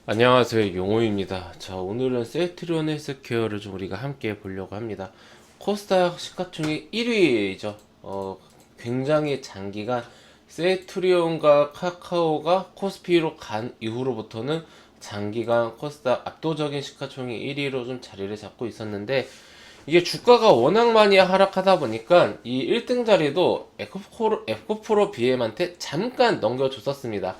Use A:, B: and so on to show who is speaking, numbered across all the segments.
A: 안녕하세요, 용호입니다. 자, 오늘은 셀트리온 헬스케어를 좀 우리가 함께 보려고 합니다. 코스닥 시가총액 1위죠. 굉장히 장기간 셀트리온과 카카오가 코스피로 간 이후로부터는 장기간 코스닥 압도적인 시가총액 1위로 좀 자리를 잡고 있었는데, 이게 주가가 워낙 많이 하락하다 보니까 이 1등 자리도 에코프로 BM한테 잠깐 넘겨줬었습니다.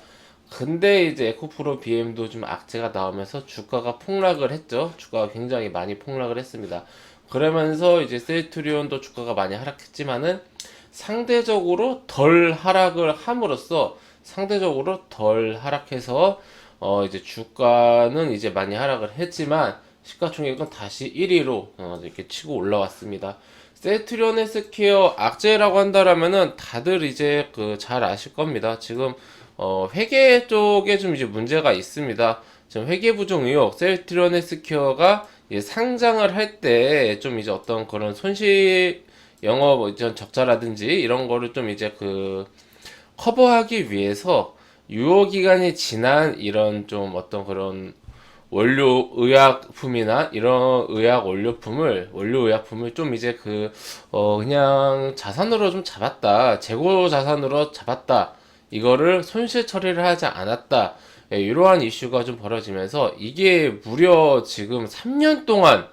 A: 근데 이제 에코프로 BM도 좀 악재가 나오면서 주가가 폭락을 했죠. 주가가 굉장히 많이 폭락을 했습니다. 그러면서 이제 셀트리온도 주가가 많이 하락했지만은 상대적으로 덜 하락을 함으로써 상대적으로 덜 하락해서 이제 주가는 이제 많이 하락을 했지만 시가총액은 다시 1위로 이렇게 치고 올라왔습니다. 셀트리온 헬스케어 악재라고 한다라면은 다들 이제 그 잘 아실 겁니다. 지금 회계 쪽에 좀 이제 문제가 있습니다. 지금 회계 부정 의혹, 셀트리온 헬스케어가 상장을 할 때 좀 이제 어떤 그런 손실 영업 이전 적자라든지 이런 거를 좀 이제 그 커버하기 위해서 유효 기간이 지난 이런 좀 어떤 그런 원료 의약품이나 이런 원료 의약품을 좀 이제 그냥 자산으로 좀 잡았다, 재고 자산으로 잡았다, 이거를 손실 처리를 하지 않았다, 이러한 이슈가 좀 벌어지면서 이게 무려 3년 동안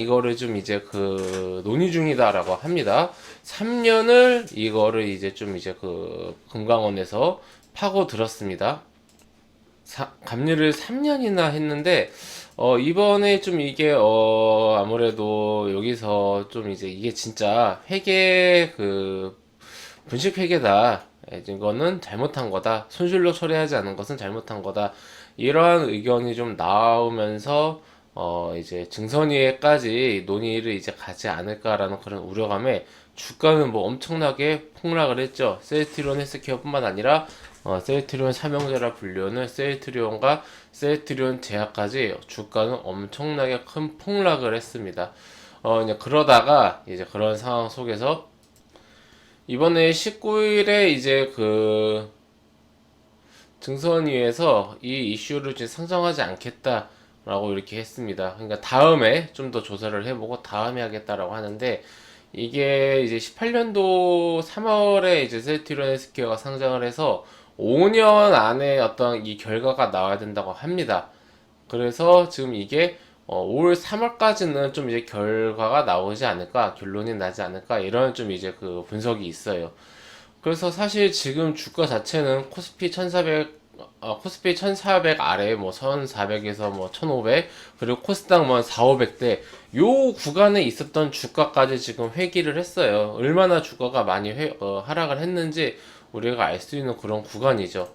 A: 이거를 좀 이제 그 논의 중이다라고 합니다. 3년을 이거를 이제 좀 이제 그 금감원에서 파고 들었습니다. 감리를 3년이나 했는데 이번에 좀 이게 아무래도 여기서 좀 이제 이게 진짜 회계 분식 회계다, 이거는 잘못한 거다, 손실로 처리하지 않은 것은 잘못한 거다, 이러한 의견이 좀 나오면서 이제 증선위에까지 논의를 이제 가지 않을까라는 그런 우려감에 주가는 뭐 엄청나게 폭락을 했죠. 셀트리온 헬스케어뿐만 아니라 셀트리온 삼형제라 불리는 셀트리온과 셀트리온 제약까지 주가는 엄청나게 큰 폭락을 했습니다. 이제 그러다가 이제 그런 상황 속에서 이번에 19일에 이제 그 증선위에서 이 이슈를 이제 상정하지 않겠다라고 이렇게 했습니다. 그러니까 다음에 좀 더 조사를 해보고 다음에 하겠다라고 하는데, 이게 이제 18년도 3월에 이제 셀트리온 헬스케어가 상장을 해서 5년 안에 어떤 이 결과가 나와야 된다고 합니다. 그래서 지금 이게 올 3월까지는 좀 이제 결과가 나오지 않을까, 결론이 나지 않을까, 이런 좀 이제 그 분석이 있어요. 그래서 사실 지금 주가 자체는 코스피 1400 아래 뭐 1400에서 뭐 1500, 그리고 코스닥 뭐 4, 500대 요 구간에 있었던 주가까지 지금 회귀를 했어요. 얼마나 주가가 많이 하락을 했는지 우리가 알 수 있는 그런 구간이죠.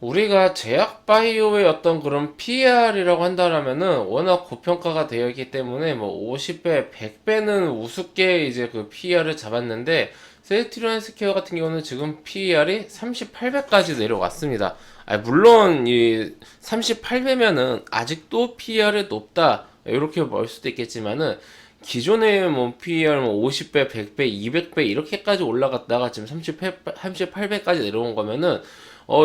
A: 우리가 제약바이오의 어떤 그런 PER이라고 한다라면은 워낙 고평가가 되어 있기 때문에 뭐 50배, 100배는 우습게 이제 그 PER을 잡았는데, 셀트리온 헬스케어 같은 경우는 지금 PER이 38배까지 내려왔습니다. 물론 이 38배면은 아직도 PER이 높다, 이렇게 볼 수도 있겠지만은 기존의 뭐 PER 뭐 50배, 100배, 200배 이렇게까지 올라갔다가 지금 38배까지 내려온 거면은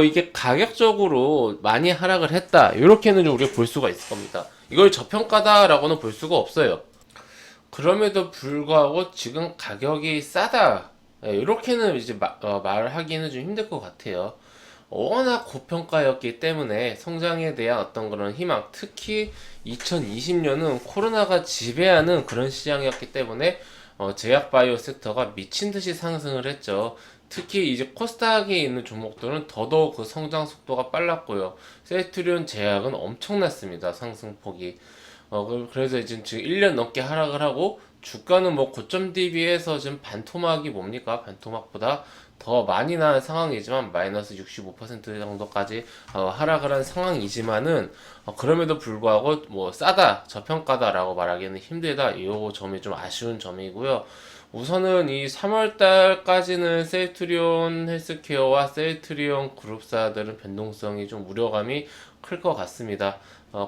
A: 이게 가격적으로 많이 하락을 했다, 이렇게는 좀 우리가 볼 수가 있을 겁니다. 이걸 저평가다라고는 볼 수가 없어요. 그럼에도 불구하고 지금 가격이 싸다, 이렇게는 이제 말하기는 좀 힘들 것 같아요. 워낙 고평가였기 때문에 성장에 대한 어떤 그런 희망, 특히 2020년은 코로나가 지배하는 그런 시장이었기 때문에 제약바이오 섹터가 미친 듯이 상승을 했죠. 특히 이제 코스닥에 있는 종목들은 더더욱 그 성장 속도가 빨랐고요. 셀트리온 제약은 엄청났습니다, 상승폭이. 그래서 지금 1년 넘게 하락을 하고, 주가는 뭐 고점 대비해서 지금 반토막이 뭡니까? 반토막보다 더 많이 나는 상황이지만 마이너스 65% 정도까지 하락을 한 상황이지만은 그럼에도 불구하고 뭐 싸다, 저평가다라고 말하기는 힘들다, 이 점이 좀 아쉬운 점이고요. 우선은 이 3월 달까지는 셀트리온 헬스케어와 셀트리온 그룹사들은 변동성이 좀 우려감이 클 것 같습니다.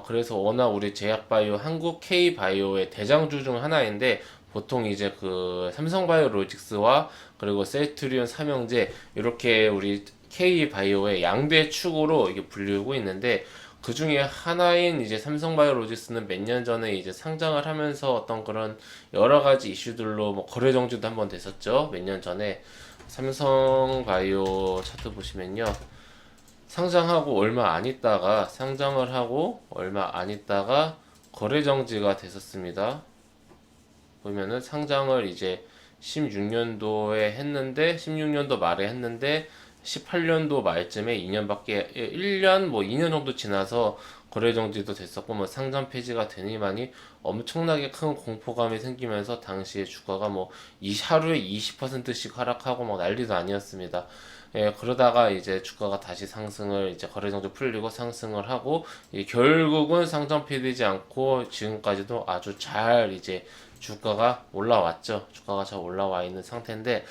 A: 그래서 워낙 우리 제약바이오, 한국 K바이오의 대장주 중 하나인데, 보통 이제 그 삼성바이오로직스와 그리고 셀트리온 삼형제, 이렇게 우리 K바이오의 양대 축으로 이게 불리고 있는데, 그 중에 하나인 이제 삼성바이오로직스는 몇 년 전에 이제 상장을 하면서 어떤 그런 여러 가지 이슈들로 뭐 거래 정지도 한번 됐었죠. 몇 년 전에. 삼성바이오 차트 보시면요. 상장을 하고 얼마 안 있다가 거래 정지가 됐었습니다. 보면은 상장을 이제 16년도에 했는데, 16년도 말에 했는데 18년도 말쯤에 2년밖에 1년 뭐 2년 정도 지나서 거래 정지도 됐었고, 뭐 상장 폐지가 되니만이 엄청나게 큰 공포감이 생기면서 당시에 주가가 뭐 하루에 20%씩 하락하고 막 난리도 아니었습니다. 예, 그러다가 이제 주가가 다시 상승을, 이제 거래 정지 풀리고 상승을 하고, 결국은 상장 폐지되지 않고 지금까지도 아주 잘 이제 주가가 올라왔죠. 주가가 잘 올라와 있는 상태인데,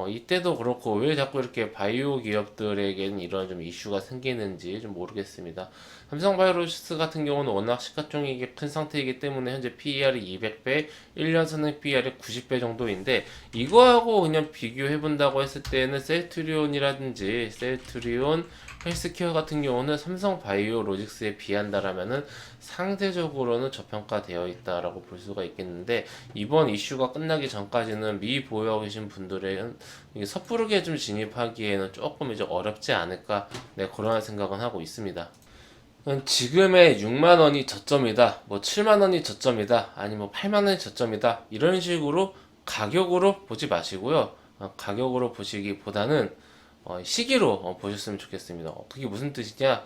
A: 이때도 그렇고 왜 자꾸 이렇게 바이오 기업들에게는 이런 좀 이슈가 생기는지 좀 모르겠습니다. 삼성바이오로직스 같은 경우는 워낙 시가총액이 큰 상태이기 때문에 현재 PER이 200배, 1년 선행 PER이 90배 정도인데, 이거하고 그냥 비교해 본다고 했을 때는 셀트리온 헬스케어 같은 경우는 삼성바이오로직스에 비한다라면은 상대적으로는 저평가되어 있다라고 볼 수가 있겠는데, 이번 이슈가 끝나기 전까지는 미보유하고 계신 분들은 섣부르게 좀 진입하기에는 조금 이제 어렵지 않을까, 네, 그런 생각은 하고 있습니다. 지금의 6만 원이 저점이다, 뭐 7만 원이 저점이다, 아니 뭐 8만 원이 저점이다, 이런 식으로 가격으로 보지 마시고요. 가격으로 보시기보다는 시기로 보셨으면 좋겠습니다. 그게 무슨 뜻이냐?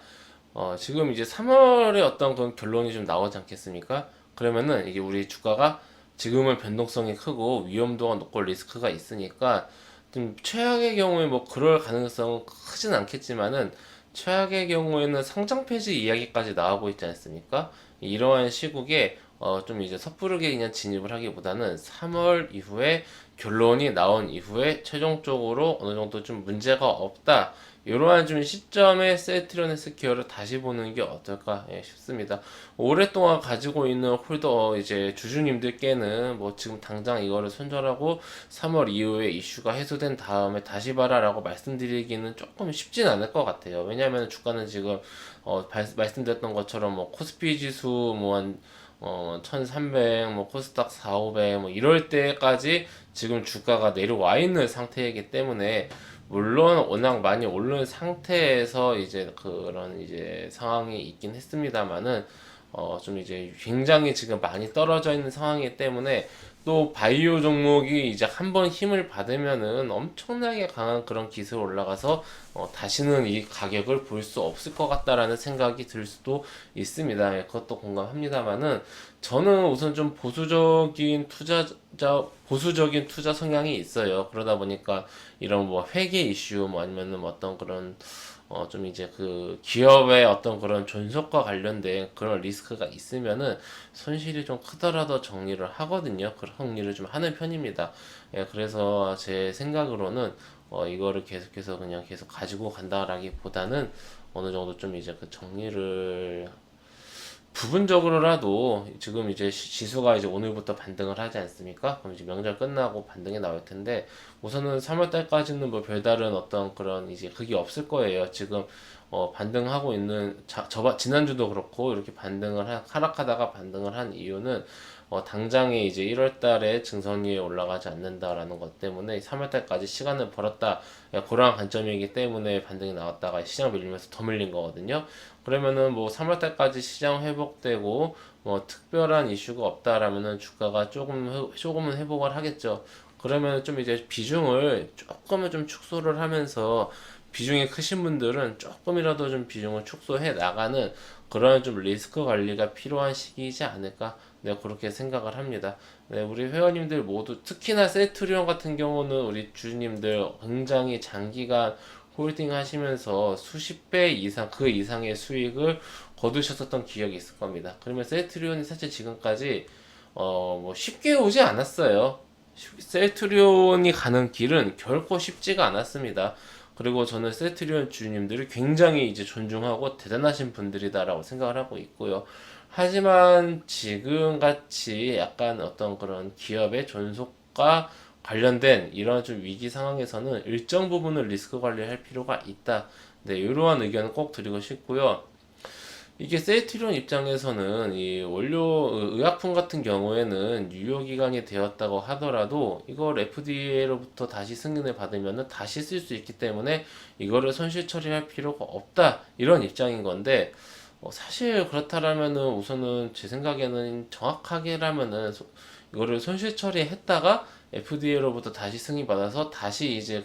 A: 지금 이제 3월에 어떤 그런 결론이 좀 나오지 않겠습니까? 그러면은 이게 우리 주가가 지금은 변동성이 크고 위험도가 높고 리스크가 있으니까, 좀 최악의 경우에 뭐 그럴 가능성은 크진 않겠지만은, 최악의 경우에는 상장 폐지 이야기까지 나오고 있지 않습니까? 이러한 시국에 좀 이제 섣부르게 그냥 진입을 하기보다는 3월 이후에 결론이 나온 이후에 최종적으로 어느 정도 좀 문제가 없다, 이러한 좀 시점에 셀트리온 헬스케어를 다시 보는 게 어떨까, 싶습니다. 오랫동안 가지고 있는 홀더 이제 주주님들께는 뭐 지금 당장 이거를 손절하고 3월 이후에 이슈가 해소된 다음에 다시 봐라라고 말씀드리기는 조금 쉽진 않을 것 같아요. 왜냐하면 주가는 지금 말씀드렸던 것처럼 뭐 코스피 지수 뭐한 1300, 뭐 코스닥 4, 500, 뭐 이럴 때까지 지금 주가가 내려와 있는 상태이기 때문에, 물론 워낙 많이 오른 상태에서 이제 그런 이제 상황이 있긴 했습니다만은, 좀 이제 굉장히 지금 많이 떨어져 있는 상황이기 때문에, 또 바이오 종목이 이제 한번 힘을 받으면은 엄청나게 강한 그런 기세로 올라가서 다시는 이 가격을 볼 수 없을 것 같다라는 생각이 들 수도 있습니다. 예, 그것도 공감합니다만은, 저는 우선 좀 보수적인 투자 성향이 있어요. 그러다 보니까 이런 뭐 회계 이슈, 뭐 아니면은 뭐 어떤 그런 좀 이제 그 기업의 어떤 그런 존속과 관련된 그런 리스크가 있으면은 손실이 좀 크더라도 정리를 하거든요. 그런 정리를 좀 하는 편입니다. 예, 그래서 제 생각으로는 이거를 계속해서 그냥 계속 가지고 간다라기보다는 어느 정도 좀 이제 그 정리를 부분적으로라도, 지금 이제 지수가 이제 오늘부터 반등을 하지 않습니까? 그럼 이제 명절 끝나고 반등이 나올 텐데, 우선은 3월 달까지는 뭐 별다른 어떤 그런 이제 그게 없을 거예요. 지금 반등하고 있는 지난주도 그렇고 이렇게 하락하다가 반등을 한 이유는 당장에 이제 1월 달에 증선위에 올라가지 않는다라는 것 때문에 3월 달까지 시간을 벌었다, 그러한 관점이기 때문에 반등이 나왔다가 시장 밀리면서 더 밀린 거거든요. 그러면은 뭐 3월 달까지 시장 회복되고 뭐 특별한 이슈가 없다라면은 주가가 조금은 회복을 하겠죠. 그러면 좀 이제 비중을 조금은 좀 축소를 하면서, 비중이 크신 분들은 조금이라도 좀 비중을 축소해 나가는 그런 좀 리스크 관리가 필요한 시기이지 않을까, 네, 그렇게 생각을 합니다. 네, 우리 회원님들 모두, 특히나 셀트리온 같은 경우는 우리 주주님들 굉장히 장기간 홀딩 하시면서 수십 배 이상, 그 이상의 수익을 거두셨었던 기억이 있을 겁니다. 그러면 셀트리온이 사실 지금까지 뭐 쉽게 오지 않았어요. 셀트리온이 가는 길은 결코 쉽지가 않았습니다. 그리고 저는 셀트리온 주주님들을 굉장히 이제 존중하고 대단하신 분들이다라고 생각을 하고 있고요. 하지만 지금 같이 약간 어떤 그런 기업의 존속과 관련된 이런 좀 위기 상황에서는 일정 부분은 리스크 관리할 필요가 있다. 네, 이러한 의견을 꼭 드리고 싶고요. 이게 세이트리온 입장에서는 이 원료 의약품 같은 경우에는 유효기간이 되었다고 하더라도 이걸 FDA로부터 다시 승인을 받으면 다시 쓸 수 있기 때문에 이거를 손실 처리할 필요가 없다, 이런 입장인 건데, 사실 그렇다라면은 우선은 제 생각에는 정확하게라면은 이거를 손실 처리했다가 FDA로부터 다시 승인 받아서 다시 이제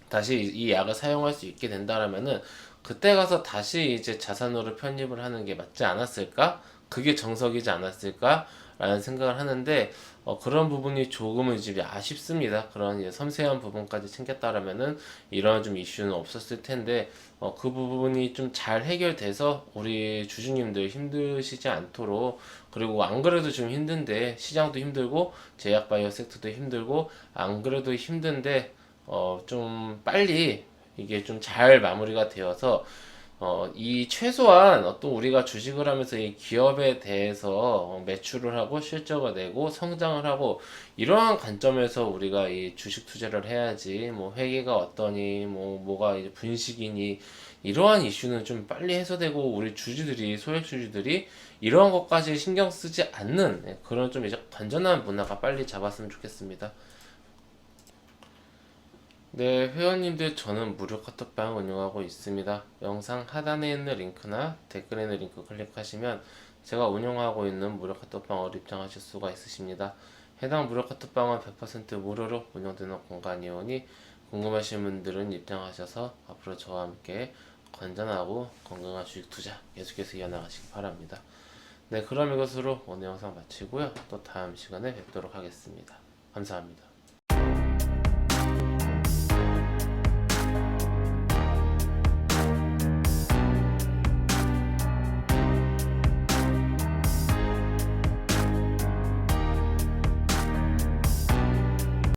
A: 다시 이 약을 사용할 수 있게 된다라면은 그때 가서 다시 이제 자산으로 편입을 하는 게 맞지 않았을까? 그게 정석이지 않았을까? 라는 생각을 하는데, 그런 부분이 조금은 이제 아쉽습니다. 그런 이제 섬세한 부분까지 챙겼다라면은 이런 좀 이슈는 없었을 텐데, 그 부분이 좀 잘 해결돼서 우리 주주님들 힘드시지 않도록, 그리고 안 그래도 좀 힘든데 시장도 힘들고 제약바이오 섹터도 힘들고 안 그래도 힘든데 좀 빨리 이게 좀 잘 마무리가 되어서 이 최소한 어떤 우리가 주식을 하면서 이 기업에 대해서 매출을 하고 실적을 내고 성장을 하고 이러한 관점에서 우리가 이 주식 투자를 해야지, 뭐 회계가 어떠니 뭐가 이제 분식이니 이러한 이슈는 좀 빨리 해소되고 우리 주주들이, 소액 주주들이 이러한 것까지 신경 쓰지 않는, 그런 좀 이제 건전한 문화가 빨리 잡았으면 좋겠습니다. 네, 회원님들, 저는 무료 카톡방 운영하고 있습니다. 영상 하단에 있는 링크나 댓글에 있는 링크 클릭하시면 제가 운영하고 있는 무료 카톡방으로 입장하실 수가 있으십니다. 해당 무료 카톡방은 100% 무료로 운영되는 공간이오니 궁금하신 분들은 입장하셔서 앞으로 저와 함께 건전하고 건강한 주식 투자 계속해서 이어나가시기 바랍니다. 네, 그럼 이것으로 오늘 영상 마치고요. 또 다음 시간에 뵙도록 하겠습니다. 감사합니다.